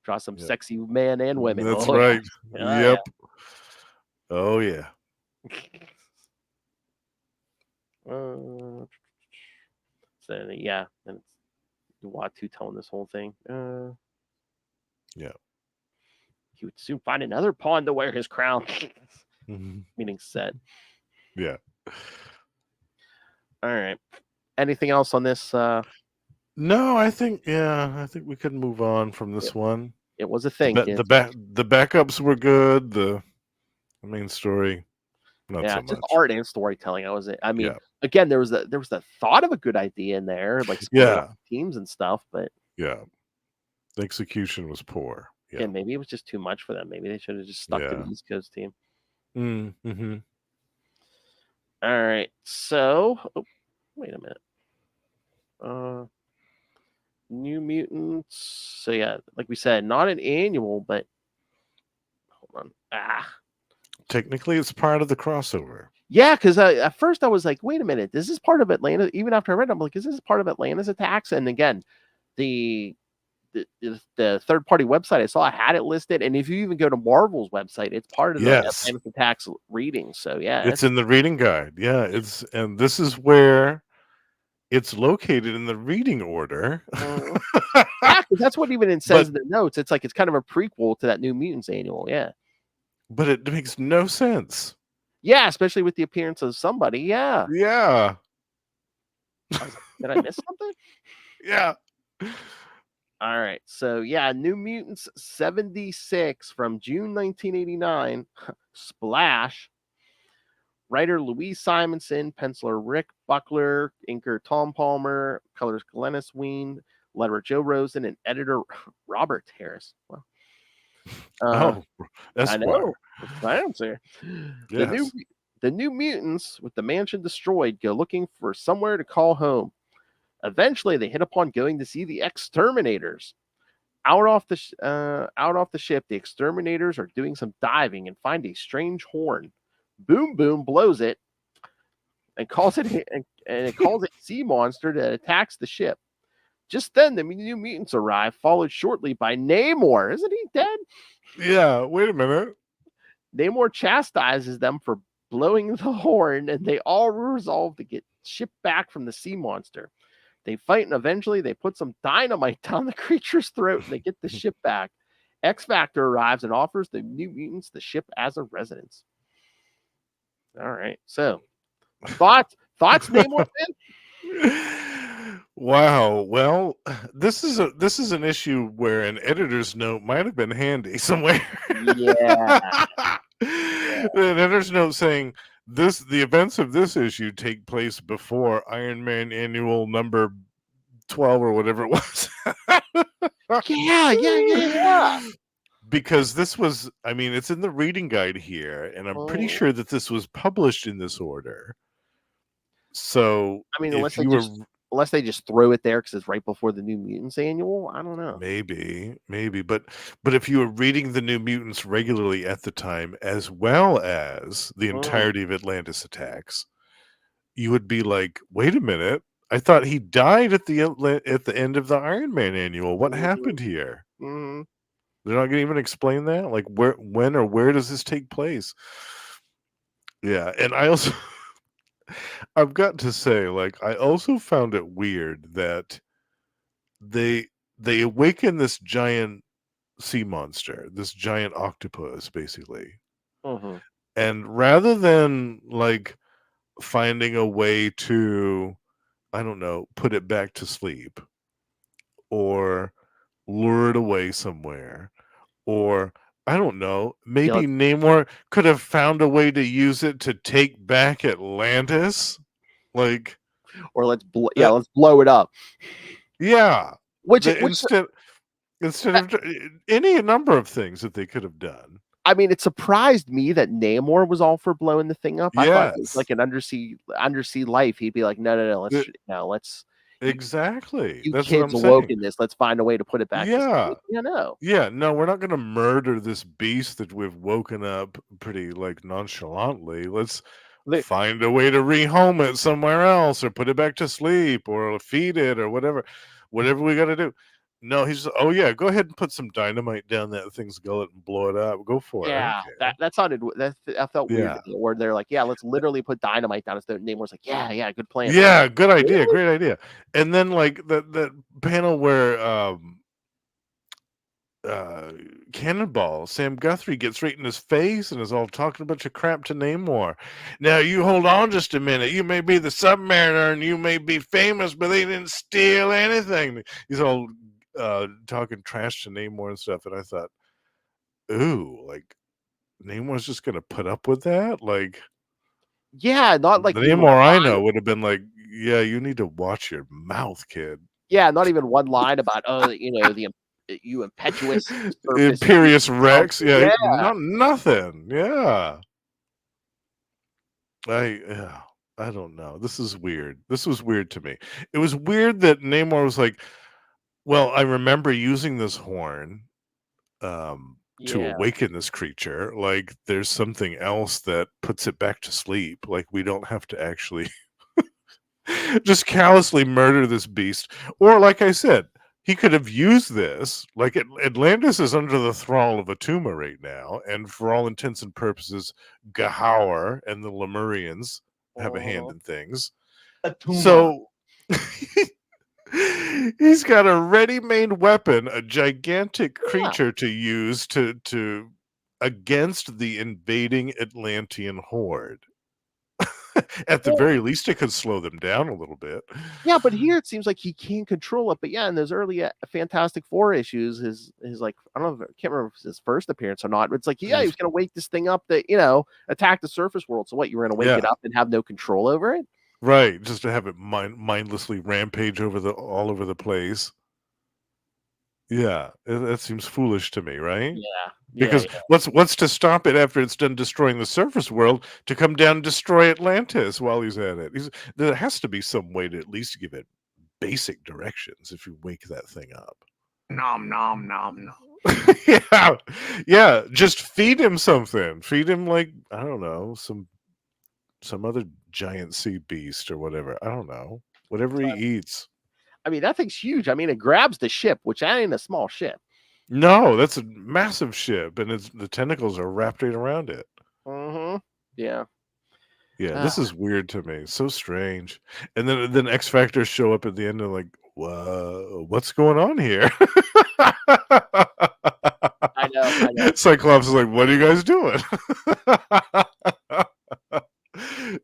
Draw some sexy men and women. That's right. Yep. Yeah. Oh yeah. So yeah, and it's Uatu telling this whole thing. Yeah. He would soon find another pawn to wear his crown. Meaning Set. Yeah. All right. Anything else on this? No, I think we could move on from this one. It was a thing. The backups were good. The main story, not so much. Just art and storytelling. Again, there was the thought of a good idea in there, like teams and stuff, but the execution was poor. Yeah, and maybe it was just too much for them. Maybe they should have just stuck to the East Coast team. Mm-hmm. All right, so wait a minute. New Mutants. So yeah, like we said, not an annual, but hold on. Technically, it's part of the crossover. Yeah, because at first I was like, wait a minute, this is part of Atlanta. Even after I read it, I'm like, is this part of Atlantis Attacks? And again, the third-party website I saw had it listed, and if you even go to Marvel's website, it's part of the Atlantis Attacks reading. So yeah, it's in the reading guide. Yeah, and this is where it's located in the reading order. Yeah, because that's what even it says in the notes. It's like it's kind of a prequel to that New Mutants annual. Yeah, but it makes no sense. Yeah, especially with the appearance of somebody. Yeah. Yeah. Did I miss something? Yeah. All right. So yeah, New Mutants 76 from June 1989. Splash. Writer Louise Simonson, penciler Rick Buckler, inker Tom Palmer, colors Glennis Ween, letterer Joe Rosen, and editor Robert Harris. Well, that's I know. Science here. Yes. The New Mutants, with the mansion destroyed, go looking for somewhere to call home. Eventually, they hit upon going to see the exterminators. Out off the ship, the exterminators are doing some diving and find a strange horn. Boom Boom blows it and calls it a sea monster that attacks the ship. Just then, the New Mutants arrive, followed shortly by Namor. Isn't he dead? Yeah, wait a minute. Namor chastises them for blowing the horn, and they all resolve to get shipped back from the sea monster. They fight, and eventually they put some dynamite down the creature's throat, and they get the ship back. X Factor arrives and offers the New Mutants the ship as a residence. All right. So, thoughts, Namor? Wow. Well, this is an issue where an editor's note might have been handy somewhere. Yeah. An editor's note saying the events of this issue take place before Iron Man Annual number 12 or whatever it was. Yeah. Because this was, I mean, it's in the reading guide here, and I'm pretty sure that this was published in this order. So, I mean, if unless they just throw it there because it's right before the New Mutants Annual, I don't know. Maybe, but if you were reading the New Mutants regularly at the time, as well as the entirety of Atlantis Attacks, you would be like, "Wait a minute! I thought he died at the end of the Iron Man Annual. What happened here?" Mm-hmm. They're not going to even explain that. Like, when, or where does this take place? Yeah, and I also, I've got to say, like, I also found it weird that they awaken this giant sea monster, this giant octopus, basically. And rather than like finding a way to, I don't know, put it back to sleep or lure it away somewhere, or I don't know, maybe Namor could have found a way to use it to take back Atlantis, like, or let's blow it up. Yeah, instead of any number of things that they could have done. I mean, it surprised me that Namor was all for blowing the thing up. I thought it was like an undersea life. He'd be like, no, let's exactly. You That's kids what I'm awoken saying. this. Let's find a way to put it back. Yeah. No. Yeah, no, we're not going to murder this beast that we've woken up pretty like nonchalantly. Let's find a way to rehome it somewhere else, or put it back to sleep, or feed it, or whatever we got to do. No, he's just, oh yeah, go ahead and put some dynamite down that thing's gullet and blow it up. Go for it. Yeah, that sounded that felt weird. Where they're like, yeah, let's literally put dynamite down. His name was like, yeah, good plan. Yeah, good idea, great idea. And then like that panel where Cannonball Sam Guthrie gets right in his face and is all talking a bunch of crap to Namor. Now you hold on just a minute. You may be the Submariner and you may be famous, but they didn't steal anything. He's all talking trash to Namor and stuff, and I thought, ooh, like Namor's just gonna put up with that? Like, yeah, not like the Namor I know would have been like, yeah, you need to watch your mouth, kid. Yeah, not even one line about you impetuous imperious Rex. Yeah, nothing. Yeah. I don't know. This is weird. This was weird to me. It was weird that Namor was like, well, I remember using this horn to awaken this creature. Like, there's something else that puts it back to sleep. Like, we don't have to actually just callously murder this beast. Or, like I said, he could have used this. Like, Atlantis is under the thrall of Atuma right now, and for all intents and purposes, Gahour and the Lemurians have a hand in things. Atuma. So he's got a ready-made weapon, a gigantic creature to use to against the invading Atlantean horde. At the very least, it could slow them down a little bit. Yeah, but here it seems like he can control it. But yeah, in those early Fantastic Four issues, his like, I don't know, I can't remember if it's his first appearance or not, but it's like, yeah, he was going to wake this thing up that, attack the surface world. So what, you were going to wake it up and have no control over it? Right, just to have it mindlessly rampage all over the place. Yeah, that seems foolish to me, right? Yeah. Because what's to stop it after it's done destroying the surface world to come down and destroy Atlantis while he's at it? There has to be some way to at least give it basic directions if you wake that thing up. Nom nom nom nom. yeah. Just feed him something. Feed him, like, I don't know, some other giant sea beast or whatever. I don't know. Whatever he eats. I mean, that thing's huge. I mean, it grabs the ship, which ain't a small ship. No, that's a massive ship, and the tentacles are wrapped right around it. Yeah. Yeah, this is weird to me. So strange. And then X Factors show up at the end and like, whoa, what's going on here? Cyclops is like, "What are you guys doing?"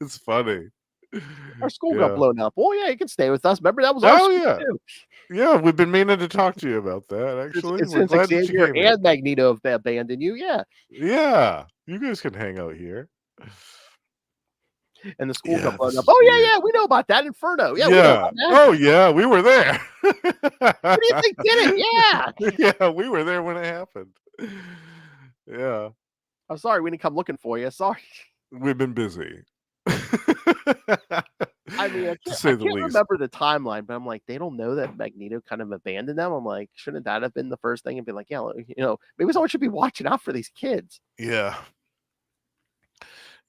It's funny. Our school got blown up. Oh yeah, you can stay with us. Remember that was our Oh school yeah, too. yeah. We've been meaning to talk to you about that. Actually, we're Since glad that you Xavier came in. and Magneto have abandoned you, yeah. Yeah, you guys can hang out here. And the school got blown This up. is Oh weird. yeah, we know about that. Inferno. Yeah, we know Yeah. about that. Oh yeah, we were there. What do you think did it? Yeah. Yeah, we were there when it happened. Yeah, I'm sorry, we didn't come looking for you. Sorry. we've been busy. I mean, I To say the can't least. remember the timeline, but I'm like, they don't know that Magneto kind of abandoned them. I'm like, shouldn't that have been the first thing and be like, yeah, maybe someone should be watching out for these kids. Yeah,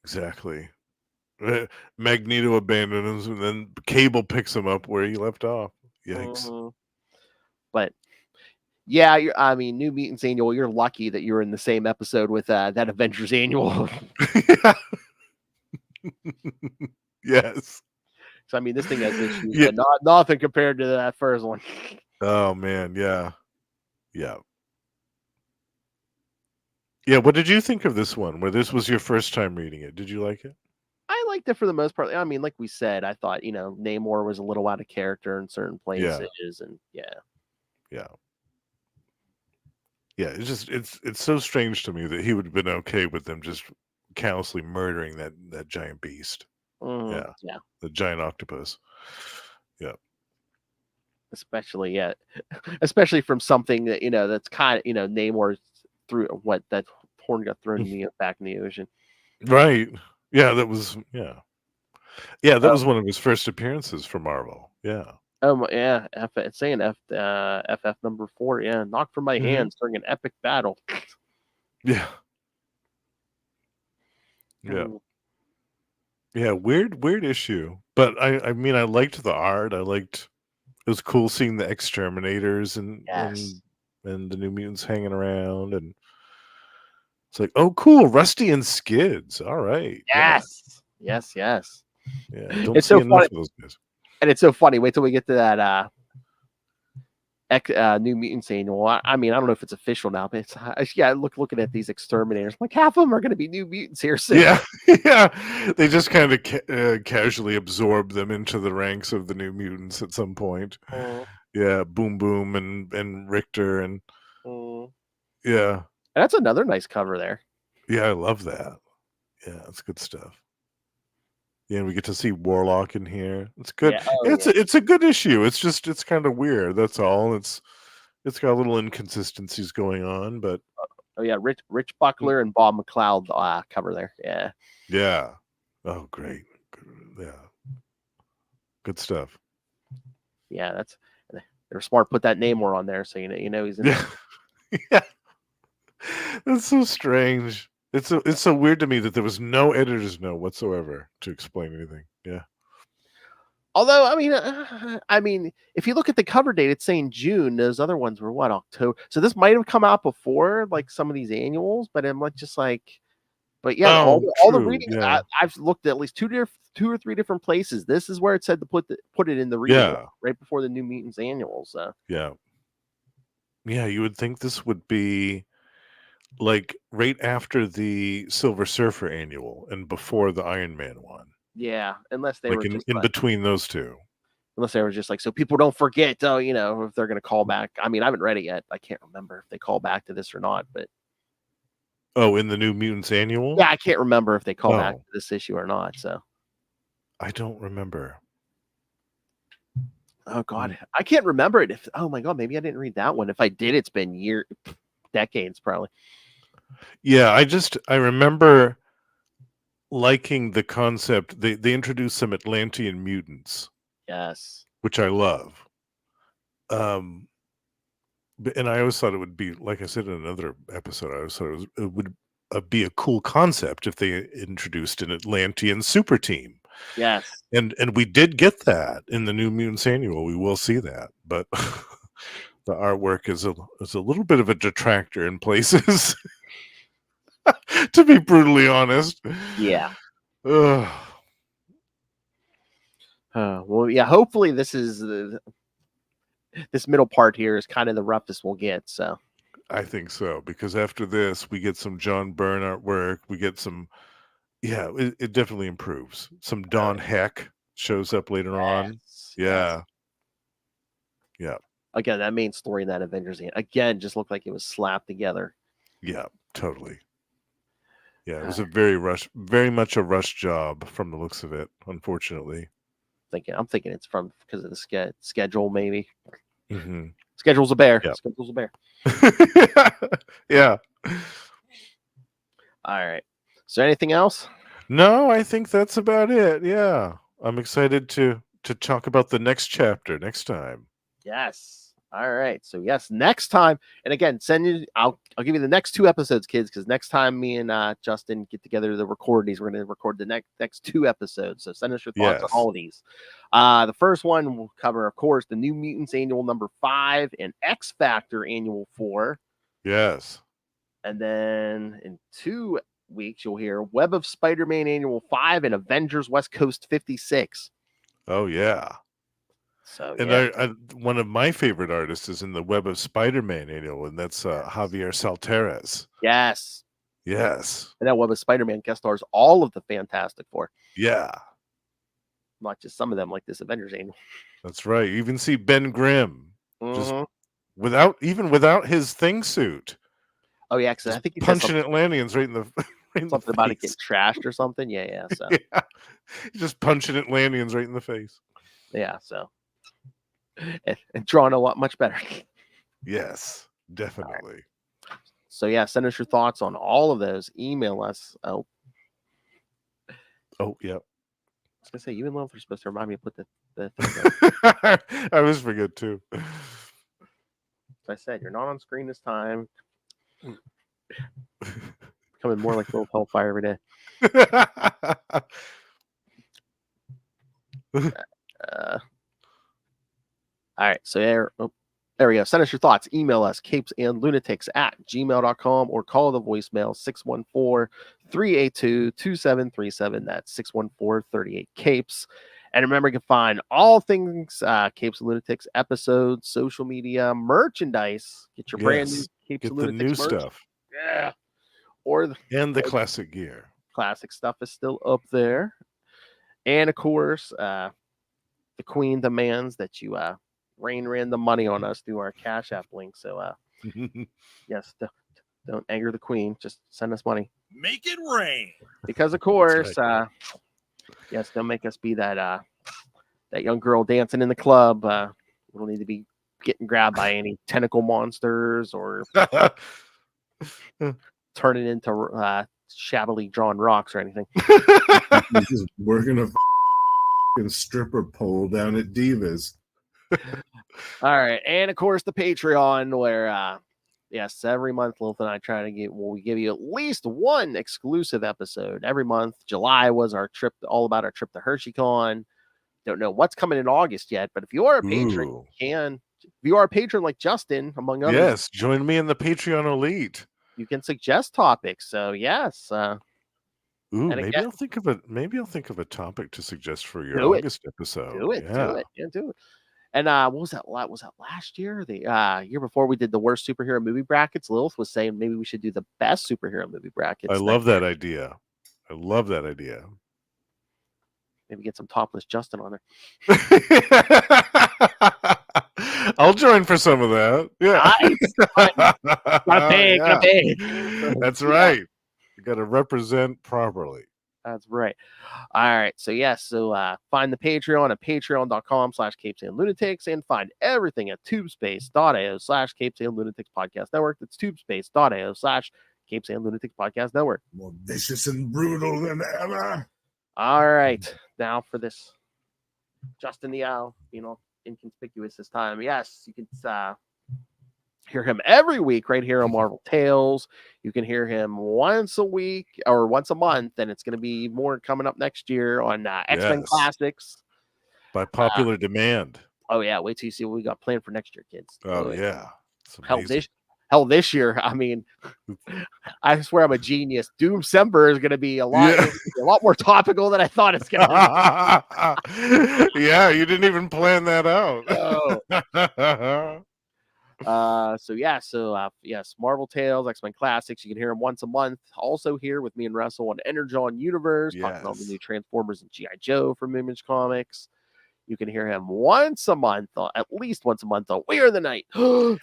exactly. Magneto abandons him, and then Cable picks him up where he left off. Yikes. Mhm. But yeah, I mean, New Mutants Annual, you're lucky that you're in the same episode with that Avengers Annual. Yeah. Yes. So I mean, this thing has issues, Yeah. but nothing compared to that first one. Oh man, yeah. Yeah. Yeah, what did you think of this one? Where this was your first time reading it? Did you like it? I liked it for the most part. I mean, like we said, I thought Namor was a little out of character in certain Yeah. places, and yeah. Yeah. Yeah, it's so strange to me that he would have been okay with them just callously murdering that giant beast. Yeah. Yeah. The giant octopus. Yeah. Especially from something that that's kind of Namor through what that horn got thrown back in the ocean. Right. Yeah, that was that Oh. was one of his first appearances for Marvel. Yeah. Yeah, it's saying FF number 4. Yeah, knocked from my hands during an epic battle. Yeah. Yeah. Yeah, weird issue. But I mean, I liked the art. It was cool seeing the exterminators and Yes. and the New Mutants hanging around, and it's like, oh cool, Rusty and Skids. All right. Yes. Yes. Yeah. Don't It's see so enough funny, of those guys. and it's so funny. Wait till we get to that New Mutants Annual. I mean, I don't know if it's official now, but it's looking at these exterminators. Like half of them are going to be New Mutants here soon. Yeah, yeah. They just kind of casually absorb them into the ranks of the New Mutants at some point. Yeah, Boom Boom and Richter and yeah. That's another nice cover there. Yeah, I love that. Yeah, it's good stuff. Yeah, and we get to see Warlock in here. It's good. Yeah. It's a good issue. It's kind of weird. That's all. It's got little inconsistencies going on, but Rich Buckler and Bob McLeod cover there. Yeah. Yeah. Oh, great. Yeah. Good stuff. Yeah, they're smart. Put that Namor on there, so he's in. Yeah. Yeah. That's so strange. It's so weird to me that there was no editor's note whatsoever to explain anything. Yeah. Although, I mean, if you look at the cover date, it's saying June. Those other ones were what, October? So this might have come out before, like some of these annuals. But I'm like, but yeah, all the readings I've looked at least two or three different places. This is where it said to put it in the reading right before the New Mutants Annual. So yeah, you would think this would be like right after the Silver Surfer Annual and before the Iron Man one. Yeah, unless they like were in between those two. Unless they were just like, so people don't forget, if they're going to call back. I mean, I haven't read it yet. I can't remember if they call back to this or not, but. Oh, in the New Mutants Annual? Yeah, I can't remember if they call back to this issue or not, so. I don't remember. Oh, God. I can't remember it. Oh, my God, maybe I didn't read that one. If I did, it's been decades, probably. Yeah, I remember liking the concept. They introduced some Atlantean mutants. Yes. Which I love. And I always thought it would be, like I said in another episode, I always thought it would be a cool concept if they introduced an Atlantean super team. Yes. And we did get that in the New Mutants Annual. We will see that. But the artwork is a little bit of a detractor in places. To be brutally honest. Yeah. Well, yeah, hopefully this is this middle part here is kind of the roughest we'll get, so. I think so, because after this, we get some John Byrne artwork. We get some, yeah, it definitely improves. Some Don Heck shows up later on. Yeah. Yeah. Again, that main story in that Avengers again just looked like it was slapped together. Yeah, totally. Yeah, it was very much a rush job from the looks of it, unfortunately. I'm thinking it's because of the schedule, maybe. Mm-hmm. Schedule's a bear. Yep. Schedule's a bear. Yeah. All right. So anything else? No, I think that's about it. Yeah. I'm excited to talk about the next chapter next time. Yes. All right. So yes, next time, and again, I'll give you the next 2 episodes, kids, because next time me and Justin get together to record these, we're going to record the next 2 episodes. So send us your thoughts on all of these. The first one will cover, of course, the New Mutants Annual number 5 and X Factor Annual 4. Yes. And then in 2 weeks, you'll hear Web of Spider-Man Annual 5 and Avengers West Coast 56. Oh yeah. So and yeah. one of my favorite artists is in the Web of Spider-Man annual, and that's Javier Salteras. Yes. Yes. And that Web of Spider-Man guest stars all of the Fantastic Four. Yeah. Not just some of them, like this Avengers annual. That's right. You even see Ben Grimm just without his thing suit. Oh yeah, because I think he's punching Atlanteans right in the something about it getting trashed or something. Yeah. So yeah. He's just punching Atlanteans right in the face. Yeah. So and drawn a lot much better. Yes, definitely. Right. So yeah, send us your thoughts on all of those. Email us. Oh yeah. I was gonna say you and Love are supposed to remind me to put the thing I always forget too. As I said, you're not on screen this time. Becoming more like Little Hellfire every day. All right, so there we go. Send us your thoughts. Email us, CapesandLunatics@gmail.com, or call the voicemail 614-382-2737. That's 614-38-CAPES. And remember, you can find all things Capes and Lunatics episodes, social media, merchandise. Get your brand new Capes and Lunatics new merch. stuff. Yeah. And the classic gear. Classic stuff is still up there. And of course, the Queen demands that you rain the money on us through our Cash App link. So yes, don't anger the Queen. Just send us money. Make it rain. Because of course, yes, don't make us be that young girl dancing in the club. We don't need to be getting grabbed by any tentacle monsters or turning into shabbily drawn rocks or anything. Just working a stripper pole down at Divas. All right, and of course the Patreon, where yes, every month Lilith and I try to we give you at least one exclusive episode every month. July was our trip, all about our trip to HersheyCon. Don't know what's coming in August yet, but if you are a patron, you can. If you are a patron like Justin, among others, yes, join me in the Patreon Elite. You can suggest topics. So yes. Maybe I'll think of a topic to suggest for your August episode. Do it. Do it. And what was that? Was that last year? The year before we did the worst superhero movie brackets. Lilith was saying maybe we should do the best superhero movie brackets. I love that idea. Maybe get some topless Justin on there. I'll join for some of that. Yeah. Gotta pay. That's right. You got to represent properly. That's right. All right. So yes. So find the Patreon at patreon.com/CapesandLunatics and find everything at tubespace.io/CapesandLunatics Podcast Network. That's tubespace.io/CapesandLunatics Podcast Network. More vicious and brutal than ever. All right. Now for this, Justin the Owl, inconspicuous this time. Yes, you can hear him every week right here on Marvel Tales. You can hear him once a week or once a month, and it's going to be more coming up next year on X-Men Classics. By popular demand. Oh, yeah. Wait till you see what we got planned for next year, kids. Oh, yeah. Hell, this year, I mean, I swear I'm a genius. Doomsember is going to be a lot more topical than I thought it's going to be. Yeah, you didn't even plan that out. Oh. Yes, Marvel Tales, X-Men Classics. You can hear them once a month. Also here with me and Russell on Energon Universe, talking about the new Transformers and G.I. Joe from Image Comics. You can hear him once a month, at least once a month on We Are the Night, the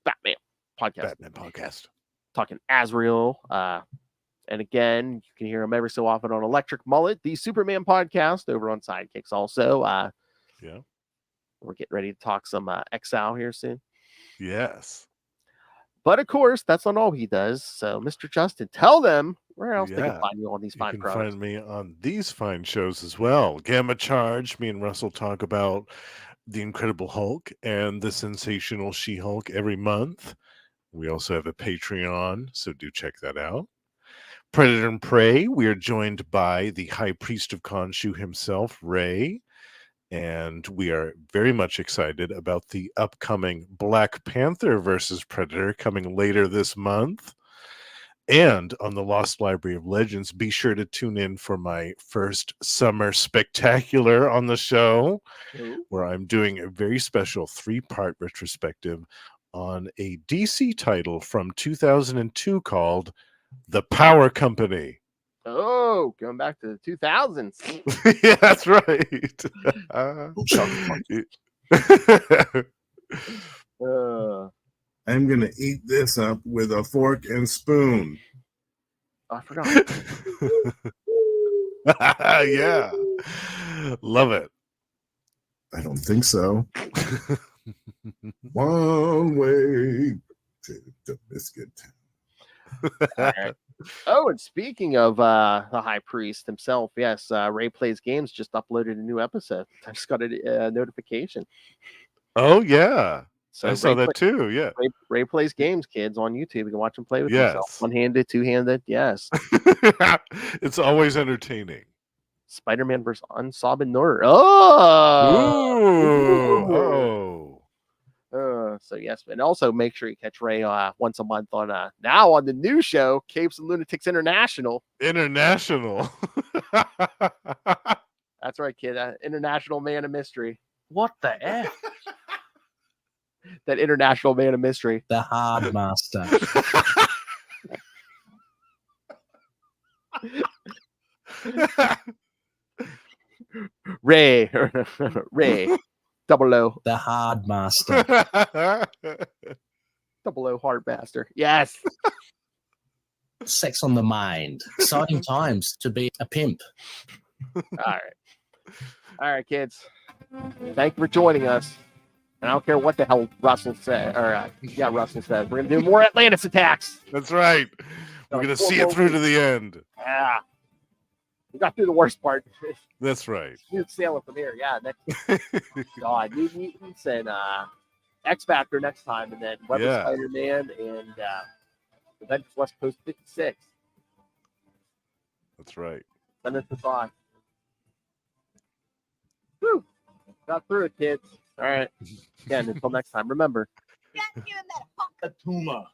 Batman podcast. Batman podcast. Talking Azrael. And again, you can hear him every so often on Electric Mullet, the Superman podcast over on Sidekicks also. Yeah. We're getting ready to talk some Exile here soon. Yes. But of course, that's not all he does. So, Mr. Justin, tell them where else they can find you on these fine You can products. find me on these fine shows as well. Gamma Charge, me and Russell talk about the Incredible Hulk and the Sensational She-Hulk every month. We also have a Patreon, so do check that out. Predator and Prey, we are joined by the High Priest of Khonshu himself, Ray. And we are very much excited about the upcoming Black Panther versus Predator coming later this month. And on the Lost Library of Legends, be sure to tune in for my first summer spectacular on the show, where I'm doing a very special 3-part retrospective on a DC title from 2002 called The Power Company. Oh, going back to the 2000s. Yeah, that's right. I'm going to eat this up with a fork and spoon. I forgot. Yeah. Love it. I don't think so. One way to the biscuit. All right. Oh, and speaking of the High Priest himself, yes, Ray Plays Games just uploaded a new episode. I just got a notification. Oh, yeah. So I saw that too, yeah. Ray Plays Games, kids, on YouTube. You can watch him play with himself. One-handed, two-handed, yes. It's always entertaining. Spider-Man versus Unsolved Murder. Oh! So yes, and also make sure you catch Ray once a month on now on the new show, Capes and Lunatics International. International. That's right, kid. International Man of Mystery. What the F? That International Man of Mystery. The Hard Master. Ray. Double O. The Hard Master. Double O Hard Master. Yes. Sex on the mind. Exciting times to be a pimp. All right, kids. Thank you for joining us. And I don't care what the hell Russell said. Russell said. We're going to do more Atlantis Attacks. That's right. We're going to see it through to the end. Yeah. We got through the worst part. That's right. Smooth sailing from here. Yeah. God, New Mutants and X Factor next time. And then Web Spider-Man and Avengers West Coast 56. That's right. Send us the thought. Woo. Got through it, kids. All right. Again, until next time, remember. A tumor.